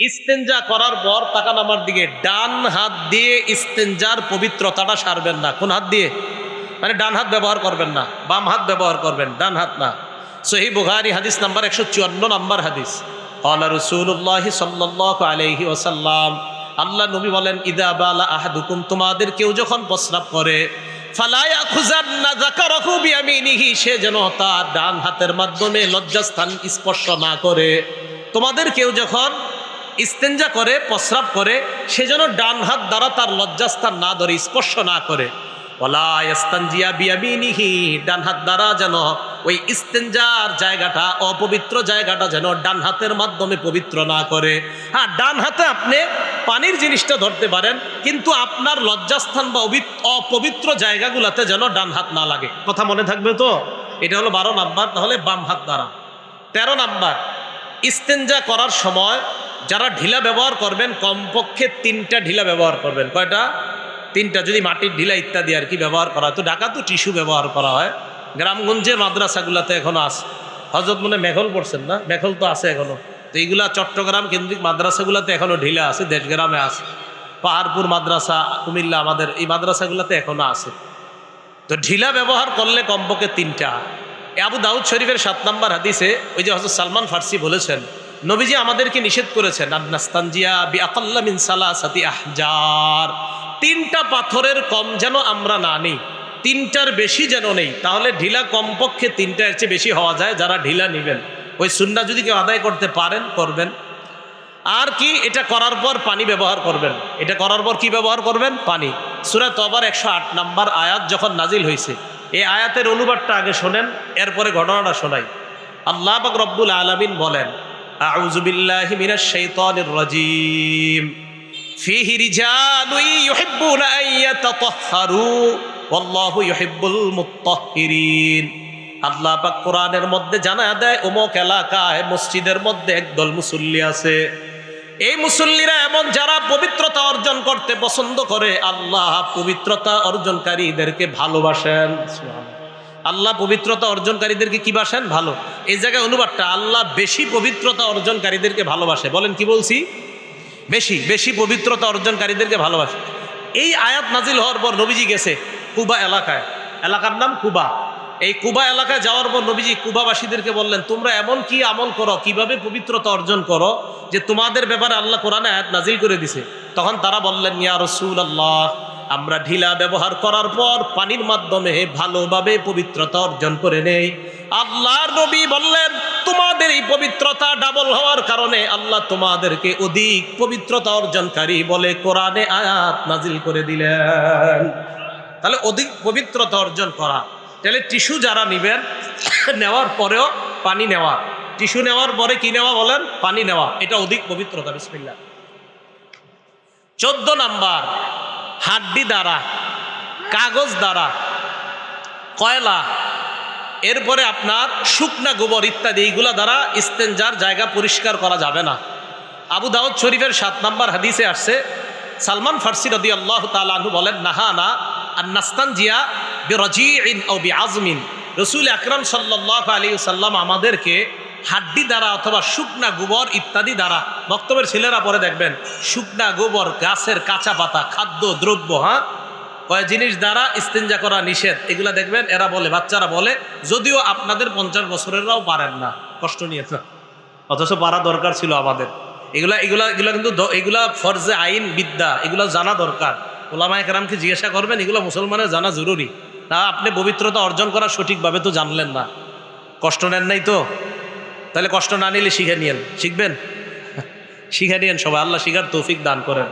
ইস্তেঞ্জা করার পর তাকান আমার দিকে, ডান হাত দিয়ে ইস্তেঞ্জার পবিত্রতাটা সারবেন না। কোন হাত দিয়ে? মানে ডান হাত ব্যবহার করবেন না, বাম হাত ব্যবহার করবেন, ডান হাত না। সহিহ বুখারী হাদিস নাম্বার 154 নাম্বার হাদিস। ক্বালা রাসূলুল্লাহ সাল্লাল্লাহু আলাইহি ওয়াসাল্লাম, আল্লাহ নবী বলেন, ইদা বালা আহাদুকুম, তোমাদের কেউ যখন প্রস্রাব করে, ফালা ইয়াখুযান্না যাকারাহু বিয়ামিনিহি, সে যেন তার ডান হাতের মাধ্যমে লজ্জাস্থান স্পর্শ না করে। তোমাদের কেউ যখন ইস্তেঞ্জা করে, প্রস্রাব করে, সে যেন ডান হাত দ্বারা তার লজ্জাস্থান না ধরে, স্পর্শ না করে। ওয়ালা ইয়াস্তানজিয়া বিয়ামিনিহি, ডান হাত দ্বারা যেন ওই ইস্তেঞ্জার জায়গাটা, অপবিত্র জায়গাটা যেন ডান হাতের মাধ্যমে পবিত্র না করে। হ্যাঁ, ডান হাতে আপনি পানির জিনিসটা ধরতে পারেন, কিন্তু আপনার লজ্জাস্থান বা অপবিত্র জায়গাগুলোতে যেন ডান হাত না লাগে। কথা মনে থাকবে তো? এটা হলো 12 নাম্বার। তাহলে বাম হাত দ্বারা। 13 নাম্বার, ইস্তেঞ্জা করার সময় যারা ঢিলা ব্যবহার করবেন, কমপক্ষে 3টা ঢিলা ব্যবহার করবেন। কয়টা? 3টা। যদি মাটির ঢিলা ইত্যাদি আর কি ব্যবহার করা হয়, তো ঢাকা তো টিস্যু ব্যবহার করা হয়। গ্রামগঞ্জের মাদ্রাসাগুলোতে এখনো আছে। হজরত মনে মেঘল পড়ছেন না? মেঘল তো আছে এখনো। তো এইগুলা চট্টগ্রাম কেন্দ্রিক মাদ্রাসাগুলোতে এখনো ঢিলা আছে, দেশগ্রামে আছে। পাহাড়পুর মাদ্রাসা, কুমিল্লা, আমাদের এই মাদ্রাসাগুলোতে এখনো আছে। তো ঢিলা ব্যবহার করলে কমপক্ষে 3টা। আবু দাউদ শরীফের 7 নাম্বার হাদিসে ওই যে হযরত সালমান ফার্সি বলেছেন, নবীজি আমাদেরকে নিষেধ করেছেন, আন্নাস্তানজিয়া বিআকাল্লা মিন সালাসাতি আহজার, 3টা পাথরের কম যেন আমরা না নিই, 3টার বেশি যেন নেই। তাহলে ঢিলা কমপক্ষে 3টার চেয়ে বেশি হওয়া যায়। যারা ঢিলা নেবেন, ওই সুন্নাহ যদি কেউ আদায় করতে পারেন করবেন। আর কি, এটা করার পর পানি ব্যবহার করবেন। এটা করার পর কি ব্যবহার করবেন? পানি। সূরা তওবার 108 নাম্বার আয়াত যখন নাজিল হয়েছে, এই আয়াতের অনুবাদটা আগে শোনেন, এরপরে ঘটনাটা শোনাই। আল্লাহ পাক রব্বুল আলামিন বলেন, আউযু বিল্লাহি মিনাশ শাইতানির রাজীম, ফীহি রিজালুন ইউহিব্বুনা আন ইয়াতাতাহহারু ওয়াল্লাহু ইউহিব্বুল মুত্তাহহিরিন। আল্লাহ পাক কোরআনের মধ্যে জানায় দেয়, অমুক এলাকায় মসজিদের মধ্যে একদল মুসল্লি আছে। এই মুসল্লিরা এমন যারা পবিত্রতা অর্জন করতে পছন্দ করে। আল্লাহ পবিত্রতা অর্জনকারীদেরকে ভালোবাসেন। আল্লাহ পবিত্রতা অর্জনকারীদেরকে কি বাসেন? ভালো। এই জায়গায় অনুবাদটা, আল্লাহ বেশি পবিত্রতা অর্জনকারীদেরকে ভালোবাসে। বলেন কি বলছি? বেশি বেশি পবিত্রতা অর্জনকারীদেরকে ভালোবাসে। এই আয়াত নাজিল হওয়ার পর নবীজি গেছে কুবা এলাকায়, এলাকার নাম কুবা। এই কুবা এলাকায় যাওয়ার পর নবীজি কুবাবাসীদেরকে বললেন, তোমরা এমন কি আমল করো, কিভাবে পবিত্রতা অর্জন করো, যে তোমাদের ব্যাপারে আল্লাহ কোরআনে আয়াত নাজিল করে দিছে। তখন তারা বললেন, ইয়া রাসূলুল্লাহ, আমরা ঢিলা ব্যবহার করার পর পানির মাধ্যমে ভালোভাবে পবিত্রতা অর্জন করে নেই। আল্লাহর নবী বললেন, তোমাদের এই পবিত্রতা ডাবল হওয়ার কারণে আল্লাহ তোমাদেরকে অধিক পবিত্রতা অর্জনকারী বলে কোরআনে আয়াত নাজিল করে দিলেন। তাহলে অধিক পবিত্রতা অর্জন করা। তাহলে টিস্যু যারা নেবেন, নেওয়ার পরেও পানি নেওয়া। টিস্যু নেওয়ার পরে কি নেওয়া বলেন? পানি নেওয়া। এটা অধিক পবিত্রতা। বিসমিল্লাহ। 14 নাম্বার, হাড্ডি দ্বারা, কাগজ দ্বারা, কয়লা, এরপরে আপনার শুকনা গোবর ইত্যাদি, এইগুলা দ্বারা ইস্তেঞ্জার জায়গা পরিষ্কার করা যাবে না। আবু দাউদ শরীফের 7 নাম্বার হাদিসে আসছে, সালমান ফার্সি রাদিয়াল্লাহু তাআলা আনহু বলেন, নাহানা আন নাস্তানজিয়া বিরাজিইন আও বিআজমিন। রাসূল আকরাম সাল্লাল্লাহু আলাইহি ওয়াসাল্লাম আমাদেরকে হাড্ডি দ্বারা অথবা শুকনা গোবর ইত্যাদি দ্বারা, বক্তব্যের ছেলেরা পরে দেখবেন শুকনা গোবর, গাছের কাঁচা পাতা, খাদ্য দ্রব্য, হ্যাঁ, কয় জিনিস দ্বারা ইস্তেঞ্জা করা নিষেধ। এগুলা দেখবেন এরা বলে, বাচ্চারা বলে, যদিও আপনাদের 50 বছরেররাও পারেন না, কষ্ট নিয়ে না, অথচ পারা দরকার ছিল আমাদের। এগুলা এগুলা এগুলা কিন্তু এগুলা ফরজে আইন বিদ্যা, এগুলো জানা দরকার। ওলামায়ে কেরামকে জিজ্ঞাসা করবেন, এগুলো মুসলমানের জানা জরুরি। তা আপনি পবিত্রতা অর্জন করা সঠিকভাবে তো জানলেন না, কষ্ট নেন নাই তো। তাহলে কষ্ট না নিলে শিখে নিয়েন, শিখবেন, শিখে নিয়েন সবাই। আল্লাহ শিখার তৌফিক দান করেন।